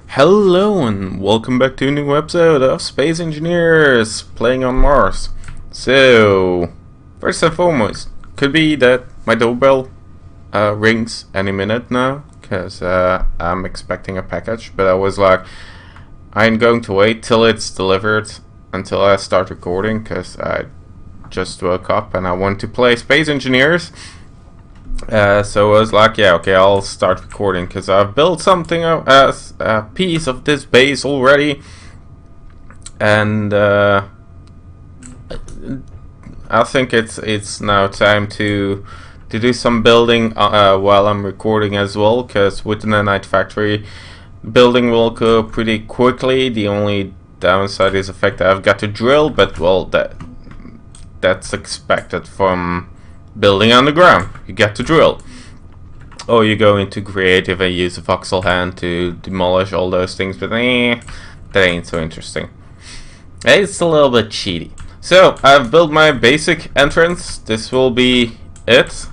Hello and welcome back to a new episode of Space Engineers playing on Mars. So, first and foremost, could be that my doorbell rings any minute now, because I'm expecting a package, but I was like, I'm going to wait till it's delivered until I start recording, because I just woke up and I want to play Space Engineers. So I was like, yeah, okay, I'll start recording because I've built something as a piece of this base already, and I think it's now time to do some building while I'm recording as well. Because with the Nanite factory, building will go pretty quickly. The only downside is the fact that I've got to drill, but well, that's expected from building underground. You get to drill. Or you go into creative and use a voxel hand to demolish all those things, but that ain't so interesting. It's a little bit cheaty. So, I've built my basic entrance. This will be it.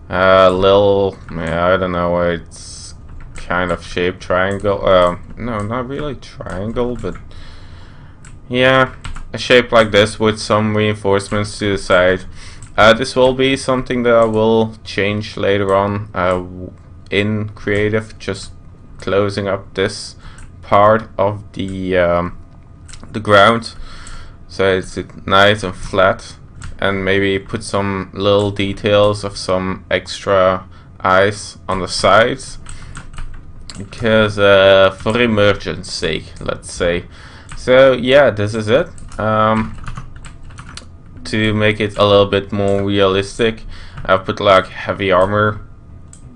I don't know, it's kind of shaped triangle. No, not really triangle, but yeah, a shape like this with some reinforcements to the side. This will be something that I will change later on in creative, just closing up this part of the ground so it's nice and flat, and maybe put some little details of some extra eyes on the sides, because for emergency's sake, let's say. So yeah, this is it. To make it a little bit more realistic, I put like heavy armor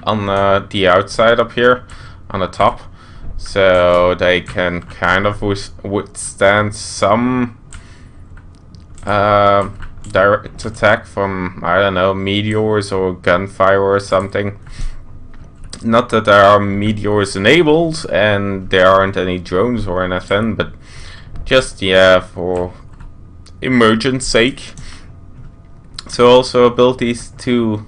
on the outside up here on the top, so they can kind of withstand some direct attack from, I don't know, meteors or gunfire or something. Not that there are meteors enabled and there aren't any drones or anything, but just, yeah, for emergency's sake. So also built these two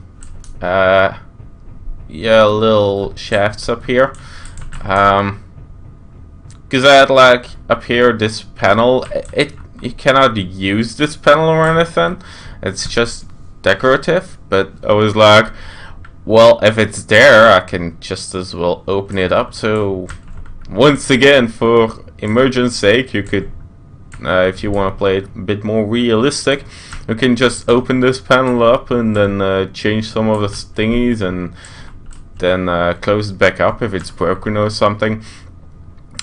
little shafts up here, because I had like up here this panel. You cannot use this panel or anything, it's just decorative, but I was like, well, if it's there, I can just as well open it up. So once again, for emergency's sake, you could, if you want to play it a bit more realistic, you can just open this panel up and then change some of the thingies and then close it back up if it's broken or something.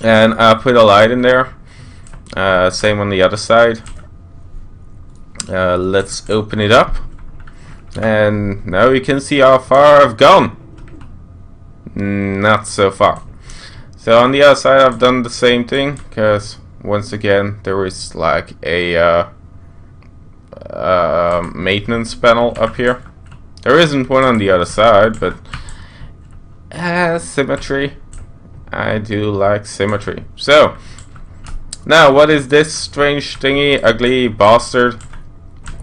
And I put a light in there. Same on the other side. Let's open it up. And now you can see how far I've gone. Not so far. So on the other side I've done the same thing, because once again there is like a maintenance panel up here. There isn't one on the other side, but symmetry. I do like symmetry. So now, what is this strange thingy, ugly bastard?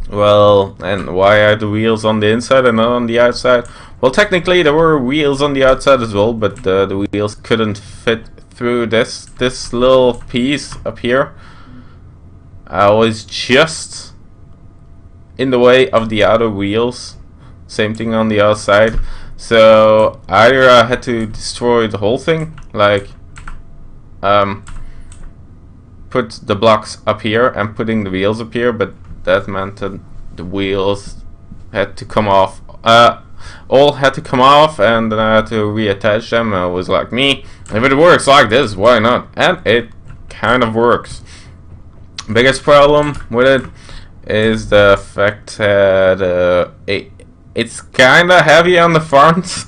Well, and why are the wheels on the inside and not on the outside? Well, technically there were wheels on the outside as well, but the wheels couldn't fit through this little piece up here. I was just in the way of the outer wheels. Same thing on the outside. So either I had to destroy the whole thing, like put the blocks up here and putting the wheels up here, but that meant that the wheels had to come off. All had to come off, and then I had to reattach them. I was like, me, if it works like this, why not? And it kind of works. Biggest problem with it is the fact that it's kinda heavy on the front.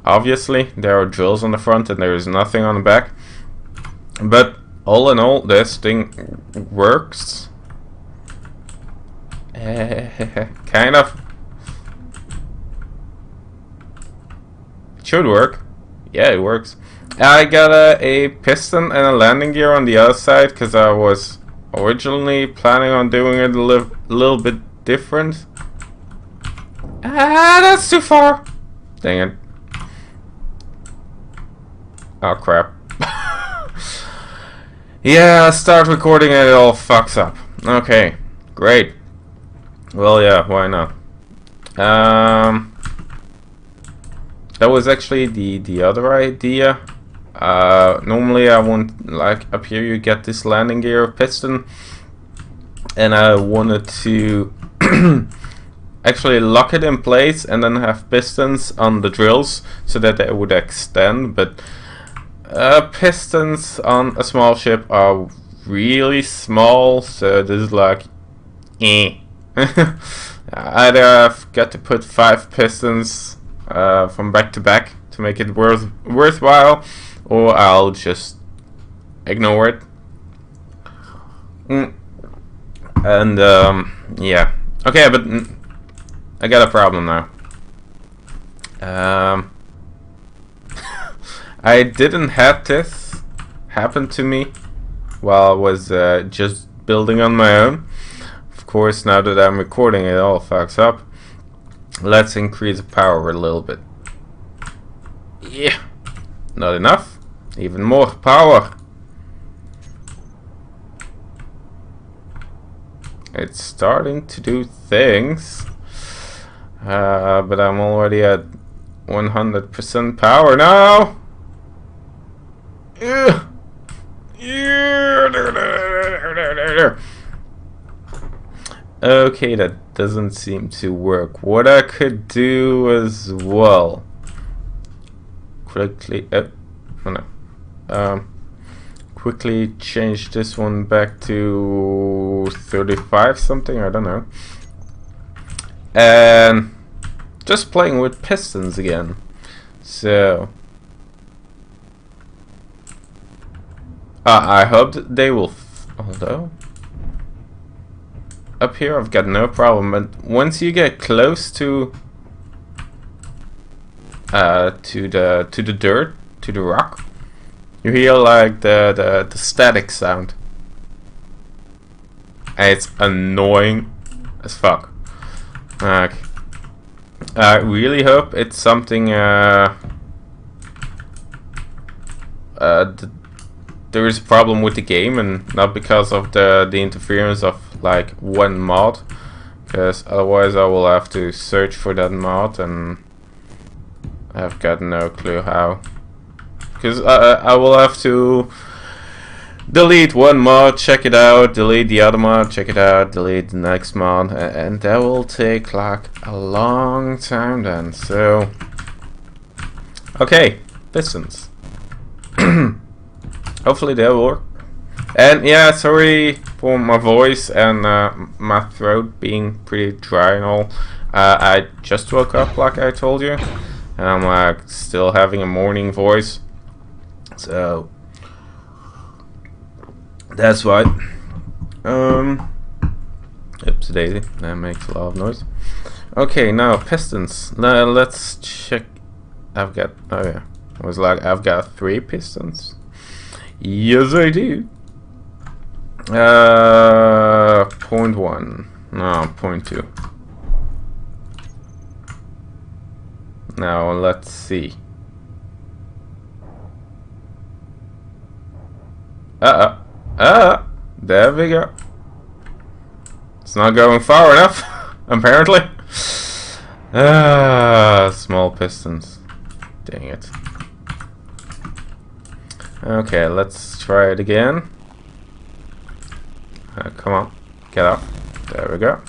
Obviously, there are drills on the front and there is nothing on the back. But all in all, this thing works. Kind of. It should work. Yeah, it works. I got a piston and a landing gear on the other side, because I was originally planning on doing it a little bit different. That's too far. Dang it. Oh crap. Yeah, start recording and it all fucks up. Okay, great. Well, yeah, why not? That was actually the other idea. Normally I want, like, up here you get this landing gear piston, and I wanted to actually lock it in place and then have pistons on the drills so that they would extend, but pistons on a small ship are really small, so this is like either I've got to put 5 pistons from back to back to make it worthwhile, or I'll just ignore it. And yeah, okay, but I got a problem now. I didn't have this happen to me while I was just building on my own. Of course, now that I'm recording, it all fucks up. Let's increase the power a little bit. Yeah, not enough. Even more power. It's starting to do things, but I'm already at 100% power now. Okay, that doesn't seem to work. What I could do as well, quickly, quickly change this one back to 35 something, I don't know, and just playing with pistons again. So I hope that they will although up here I've got no problem, but once you get close to the dirt, to the rock, you hear like the static sound. And it's annoying as fuck. Okay. I really hope it's something there is a problem with the game and not because of the interference of like one mod, because otherwise I will have to search for that mod and I've got no clue how, because I will have to delete one mod, check it out, delete the other mod, check it out, delete the next mod, and that will take like a long time then. So okay, pistons. Hopefully they'll work. And yeah, sorry for my voice and my throat being pretty dry and all. I just woke up, like I told you, and I'm like still having a morning voice, so that's why. Oops daisy, that makes a lot of noise. Okay, now pistons. Now let's check. I've got, oh yeah, I was like, I've got 3 pistons. Yes I do. 0.1. No, 0.2. Now let's see. There we go. It's not going far enough, apparently. Small pistons. Dang it. Okay, let's try it again. Come on, get up. There we go.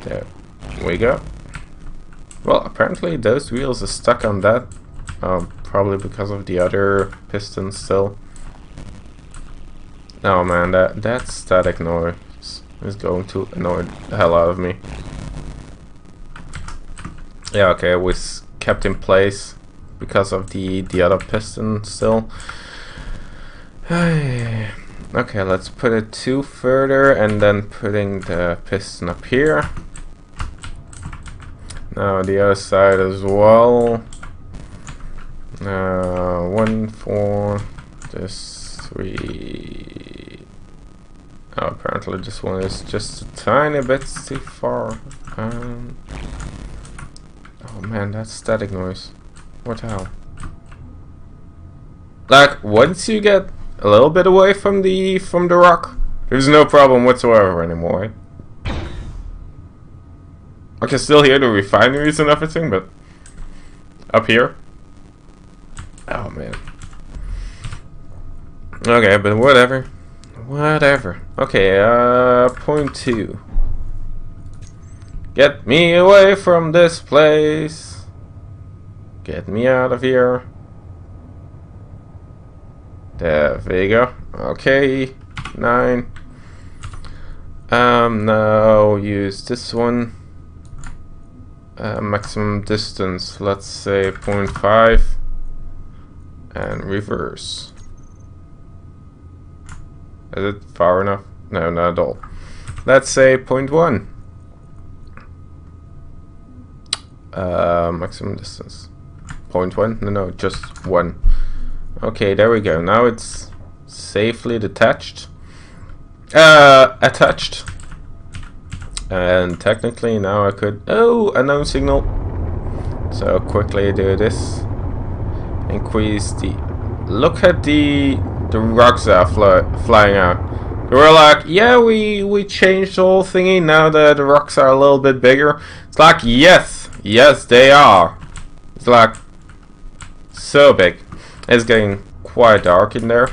There we go. Well, apparently those wheels are stuck on that. Probably because of the other pistons still. Oh man, that static noise is going to annoy the hell out of me. Yeah, okay, it was kept in place because of the other piston still. Okay, let's put it 2 further and then putting the piston up here. Now the other side as well. 1, 4, this 3. Oh, apparently this one is just a tiny bit too far. Oh man, that's static noise. What the hell? Like once you get a little bit away from the rock, there's no problem whatsoever anymore. Right? I can still hear the refineries and everything, but up here, oh man. Okay, but whatever. Whatever. Okay, point 2. Get me away from this place. Get me out of here. There we go. Okay, 9. Now use this one. Maximum distance, let's say 0.5. And reverse. Is it far enough? No, not at all. Let's say 0.1. Maximum distance. 0.1? No, just 1. Okay, there we go. Now it's safely detached. Attached. And technically now I could... Oh, unknown signal. So quickly do this. Increase the... Look at the rocks that are flying out. They were like, yeah, we changed the whole thingy. Now the rocks are a little bit bigger. It's like, yes, they are. It's like so big. It's getting quite dark in there.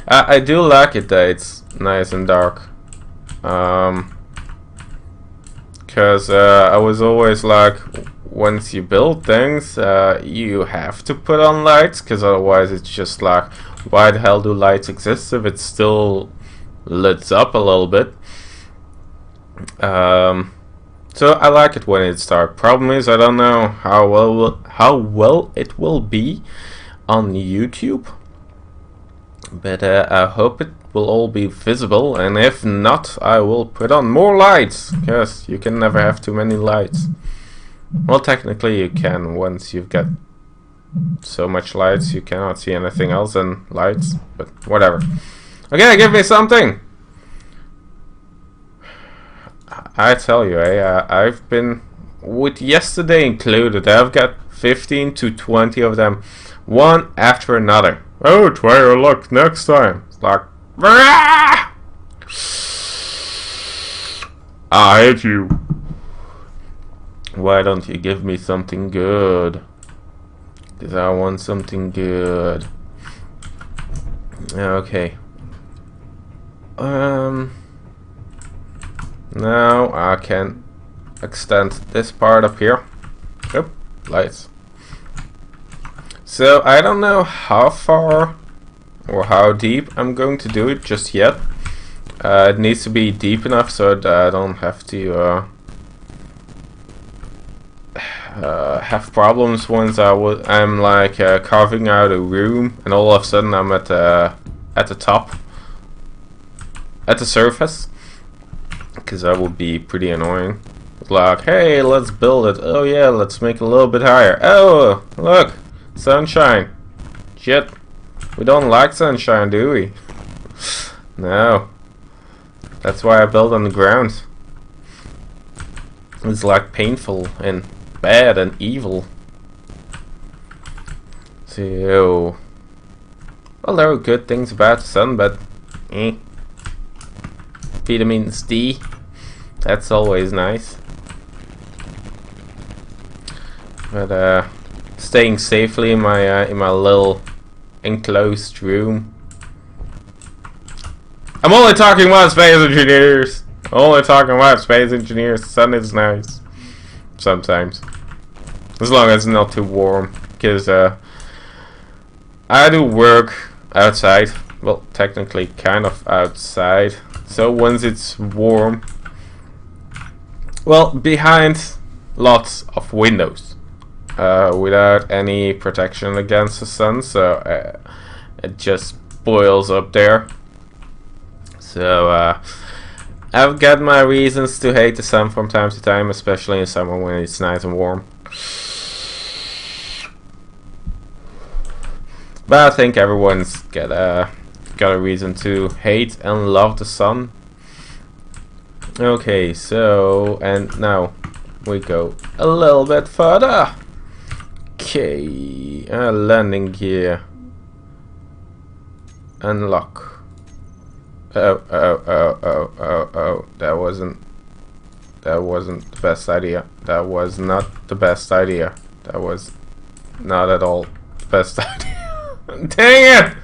I do like it that it's nice and dark. Because I was always like, once you build things, you have to put on lights, because otherwise it's just like, why the hell do lights exist if it's still lit up a little bit? So I like it when it's dark. Problem is, I don't know how well it will be on YouTube, but I hope it will all be visible, and if not, I will put on more lights, because you can never have too many lights. Well, technically you can. Once you've got so much lights, you cannot see anything else than lights, but whatever. Okay, give me something! I tell you, I've been, with yesterday included, I've got 15 to 20 of them, one after another. Oh, try your luck next time. It's like, I hate you. Why don't you give me something good? Because I want something good. Okay. Now I can extend this part up here. Oop, lights. So I don't know how far or how deep I'm going to do it just yet. It needs to be deep enough so that I don't have to have problems once I'm like carving out a room and all of a sudden I'm at the top, at the surface, because that would be pretty annoying. Like, hey, let's build it. Oh yeah, let's make it a little bit higher. Oh, look, sunshine. Shit, we don't like sunshine, do we? No. That's why I build on the ground. It's like painful and bad and evil. So, well, there are good things about the sun, but vitamins D, that's always nice. But staying safely in my little enclosed room. I'm only talking about space engineers. Only talking about space engineers. Sun is nice sometimes, as long as it's not too warm. Because I do work outside. Well, technically, kind of outside. So once it's warm, well, behind lots of windows, without any protection against the sun, so it just boils up there. So I've got my reasons to hate the sun from time to time, especially in summer when it's nice and warm. But I think everyone's got a reason to hate and love the sun. Okay, so, and now we go a little bit further. Okay, landing gear. Unlock. Oh. That wasn't the best idea. That was not the best idea. That was not at all the best idea. Dang it!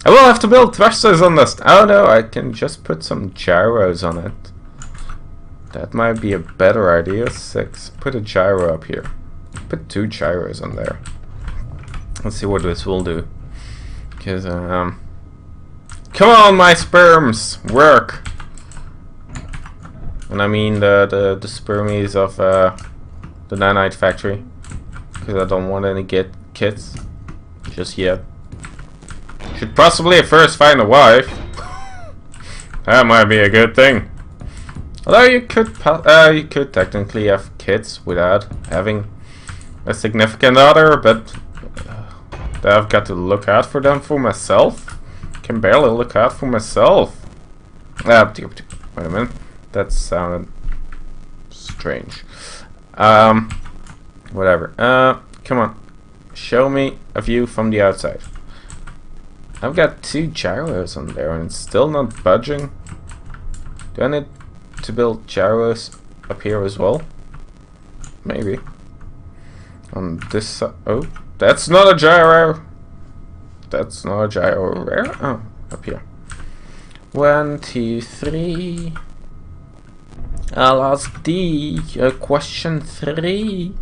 I will have to build thrusters on this. Oh no, I can just put some gyros on it. That might be a better idea. 6. Put a gyro up here. Put 2 gyros on there. Let's see what this will do. Because, come on, my sperms! Work! And I mean the spermies of the nanite factory. Because I don't want any kids. Just yet. Should possibly first find a wife. That might be a good thing. Although you could technically have kids without having a significant other, but I've got to look out for them for myself. Can barely look out for myself. Wait a minute, that sounded strange. Whatever. Come on, show me a view from the outside. I've got 2 gyros on there and it's still not budging. Do I need to build gyros up here as well? Maybe. On this side. Oh, that's not a gyro. That's not a gyro. Where? Oh, up here. 1, 2, 3. I'll ask D question 3.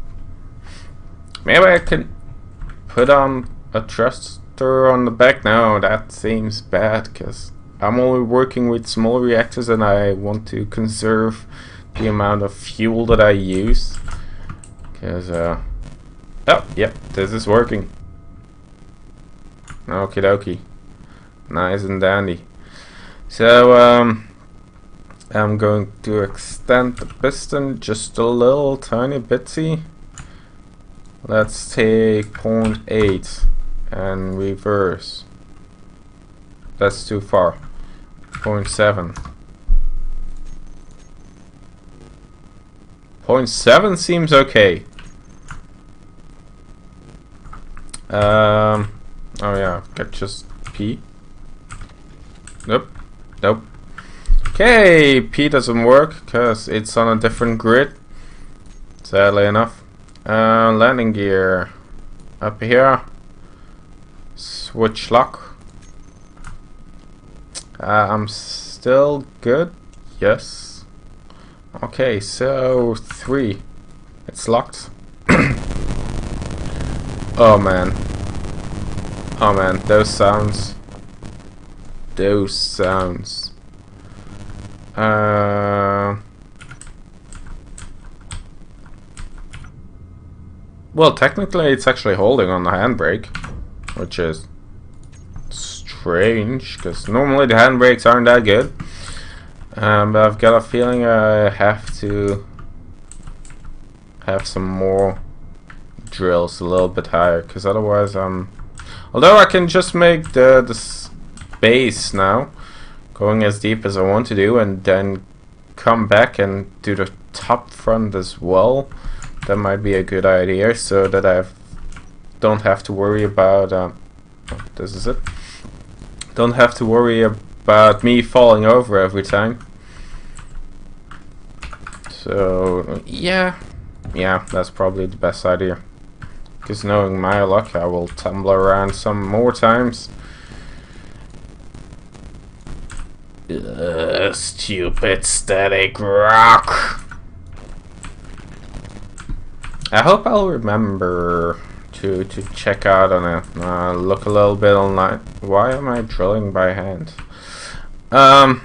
Maybe I can put on a thruster on the back. No, that seems bad because I'm only working with small reactors and I want to conserve the amount of fuel that I use. Because, oh, yep, this is working. Okie dokie. Nice and dandy. So, I'm going to extend the piston just a little tiny bitsy. Let's take 0.8 and reverse. That's too far. 0.7. 0.7 seems okay. Oh yeah, got just P. Nope. Okay, P doesn't work because it's on a different grid. Sadly enough. Landing gear up here. Switch lock. I'm still good. Yes. Okay, so 3. It's locked. Oh man. Oh man, those sounds. Well, technically it's actually holding on the handbrake, which is strange, because normally the handbrakes aren't that good. But I've got a feeling I have to have some more drills a little bit higher, because otherwise although I can just make the base now, going as deep as I want to do, and then come back and do the top front as well. That might be a good idea, so that I don't have to worry about this is it. Don't have to worry about me falling over every time. So yeah, that's probably the best idea. Because knowing my luck, I will tumble around some more times. Stupid static rock. I hope I'll remember to check out on it. Look a little bit online. Why am I drilling by hand? Because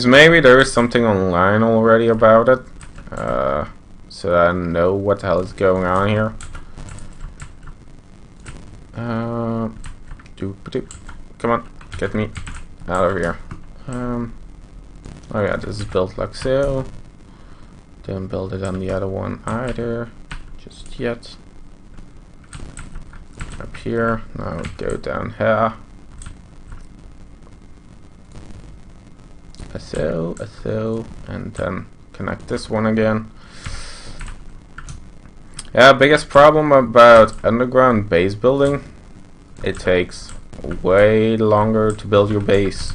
maybe there is something online already about it. So I know what the hell is going on here. Come on, get me out of here. Oh yeah, this is built like so. Didn't build it on the other one either, just yet. Up here, now go down here. So, and then connect this one again. Yeah, biggest problem about underground base building, it takes way longer to build your base.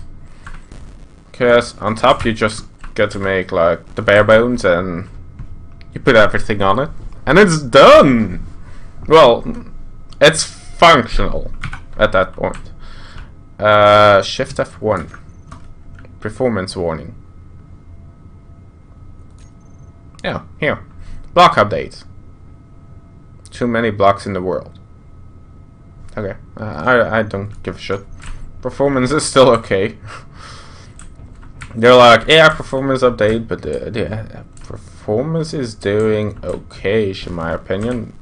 Because on top you just get to make like the bare bones and you put everything on it. And it's done! Well, it's functional at that point. Shift F1. Performance warning. Yeah, here. Block update. Too many blocks in the world. Okay, I don't give a shit. Performance is still okay. They're like, yeah, performance update, but the performance is doing okay, in my opinion.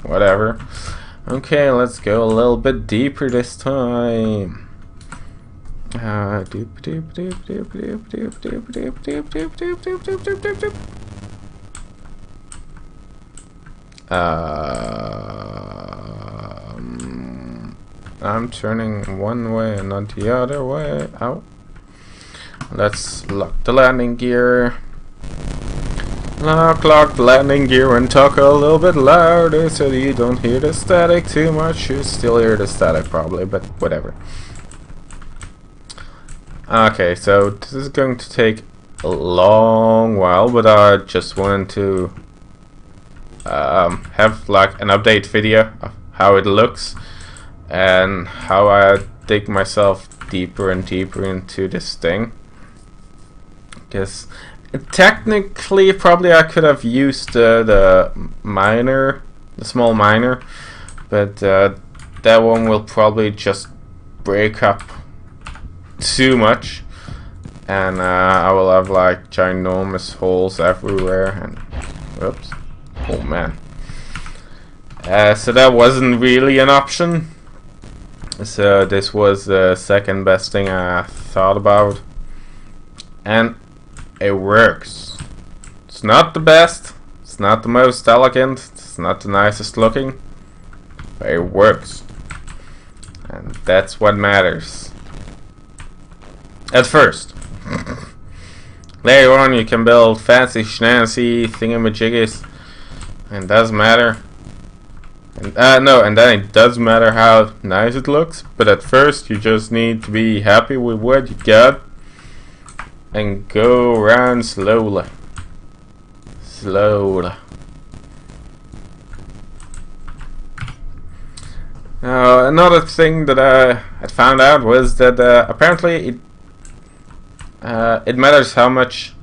Whatever. Okay, let's go a little bit deeper this time. I'm turning one way and not the other way. Out. Let's lock the landing gear. Lock the landing gear and talk a little bit louder so that you don't hear the static too much. You still hear the static probably, but whatever. Okay, so this is going to take a long while, but I just wanted to have like an update video of how it looks and how I dig myself deeper and deeper into this thing. Because technically, probably I could have used the miner, the small miner, but that one will probably just break up too much, and I will have like ginormous holes everywhere. And whoops, oh man. So that wasn't really an option. So this was the second best thing I thought about, and it works. It's not the best, it's not the most elegant, it's not the nicest looking, but it works, and that's what matters. At first. Later on you can build fancy schnancy thingamajiggies, and it doesn't matter. And no, and then it does matter how nice it looks, but at first you just need to be happy with what you got and go around slowly. Another thing that I had found out was that apparently it matters how much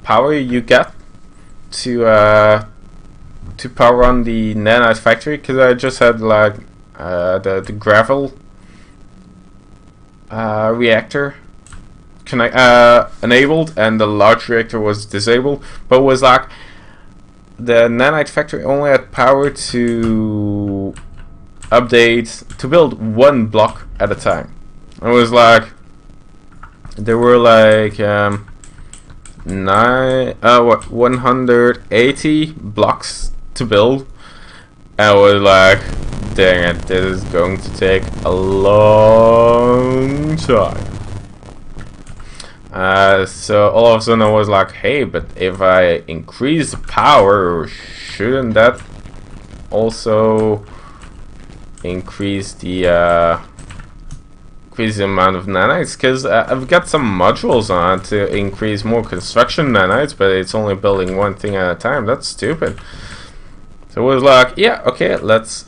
power you get to power on the nanite factory, because I just had like the gravel reactor enabled and the large reactor was disabled, but it was like the nanite factory only had power to update, to build one block at a time. It was like there were like 180 blocks to build. I was like, dang it, this is going to take a long time. So all of a sudden I was like, hey, but if I increase the power, shouldn't that also increase the amount of nanites? Because I've got some modules on to increase more construction nanites, but it's only building one thing at a time. That's stupid. So it was like, yeah, okay, let's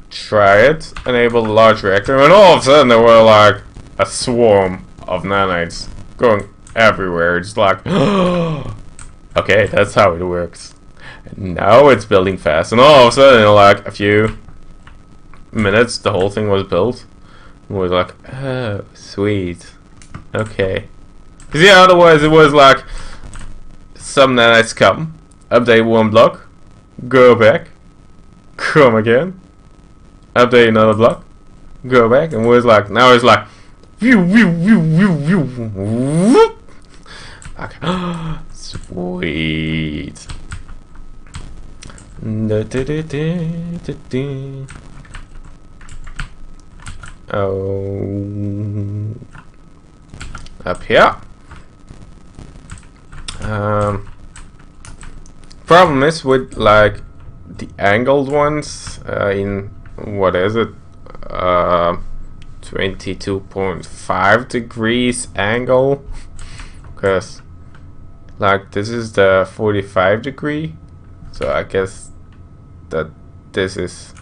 try it. Enable the large reactor, and all of a sudden there were like a swarm of nanites going everywhere. It's like, okay, that's how it works. And now it's building fast, and all of a sudden in like a few minutes the whole thing was built. And was like, oh, sweet. Okay. Because yeah, otherwise it was like some nanites come, update one block, go back, come again, update another block, go back, and was like, now it's like okay. Sweet. Oh, up here. Problem is with like the angled ones in what is it? 22.5 degrees angle, because like this is the 45 degree, so I guess that this is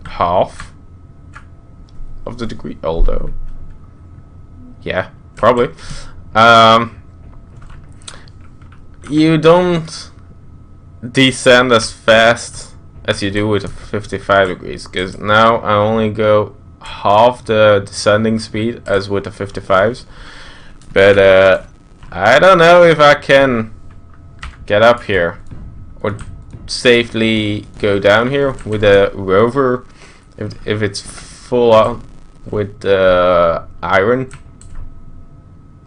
half of the degree, although yeah, probably. You don't descend as fast as you do with a 55 degrees, because now I only go half the descending speed as with the 55s, but I don't know if I can get up here or safely go down here with a rover if it's full on with iron.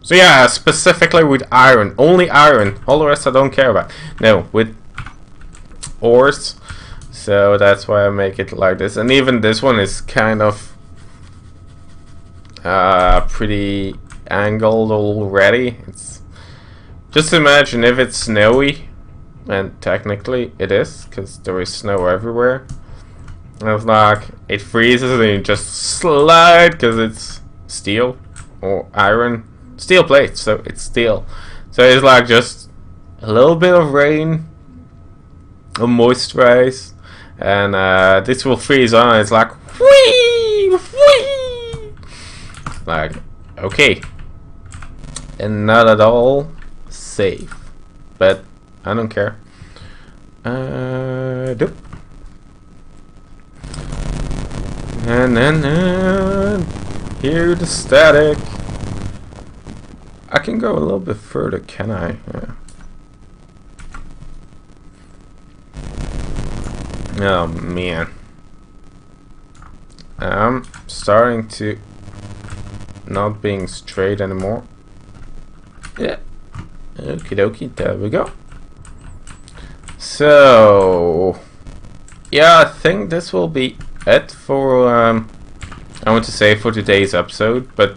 So yeah, specifically with iron, only iron, all the rest I don't care about. No, with ores, so that's why I make it like this. And even this one is kind of pretty angled already. It's just imagine if it's snowy, and technically it is, because there is snow everywhere. And it's like it freezes and you just slide because it's steel or iron. Steel plates, so it's steel. So it's like just a little bit of rain or moisturize, and this will freeze on. And it's like whee, whee. Like okay, and not at all safe, but I don't care. Dope. And hear the static. I can go a little bit further, can I? Yeah. Oh man. I'm starting to not being straight anymore. Yeah. Okie dokie, there we go. So yeah, I think this will be it for I want to say for today's episode, but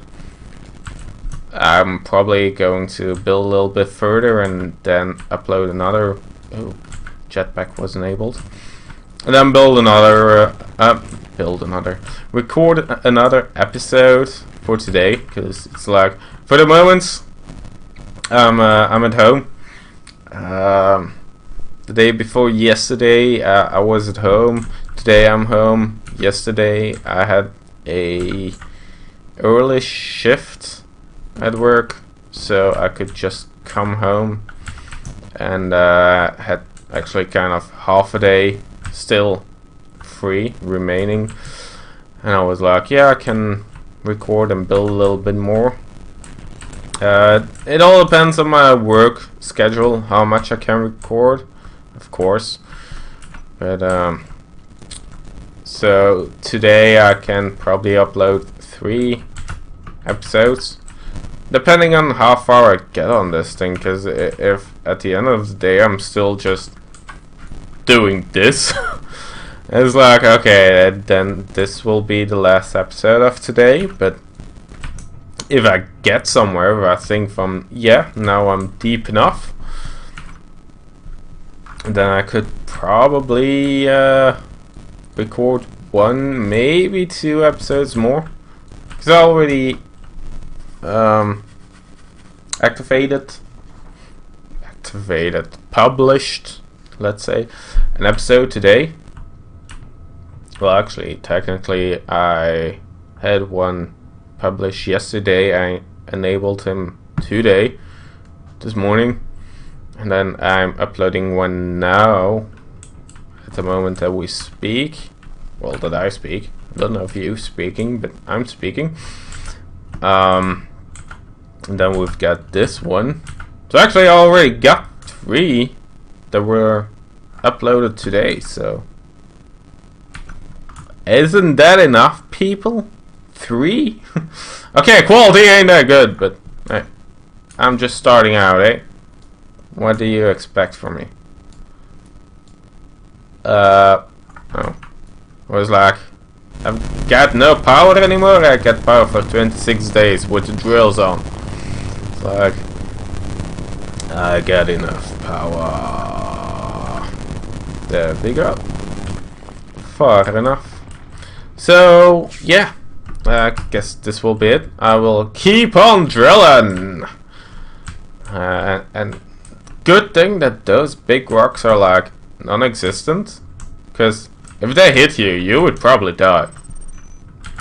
I'm probably going to build a little bit further and then upload another. Oh, jetpack was enabled. And then record another episode for today, because it's like for the moment I'm at home. The day before yesterday I was at home. Today I'm home. Yesterday I had a early shift at work, so I could just come home, and had actually kind of half a day still free remaining, and I was like, yeah, I can record and build a little bit more. It all depends on my work schedule, how much I can record, of course, but so today I can probably upload 3 episodes, depending on how far I get on this thing, because if at the end of the day I'm still just doing this, it's like, okay, then this will be the last episode of today. But if I get somewhere where I think from, yeah, now I'm deep enough, then I could probably record 1, maybe 2 episodes more, because I already published, let's say, an episode today. Well, actually, technically, I had one published yesterday. I enabled him today, this morning, and then I'm uploading one now, at the moment that we speak. Well, that I speak. I don't know if you speaking, but I'm speaking. And then we've got this one. So actually I already got 3 that were uploaded today, so isn't that enough, people? 3? Okay, quality ain't that good, but hey, I'm just starting out, eh? What do you expect from me? Oh. I was like, I've got no power anymore. I got power for 26 days with the drills on. It's like, I got enough power. There we go. Far enough. So, yeah. I guess this will be it. I will keep on drilling. And good thing that those big rocks are like non-existent. Because if they hit you, you would probably die.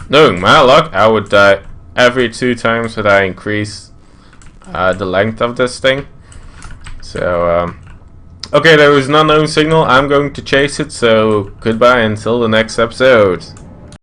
Knowing my luck, I would die every 2 times that I increase the length of this thing. So, okay, there is no known signal. I'm going to chase it, so goodbye until the next episode.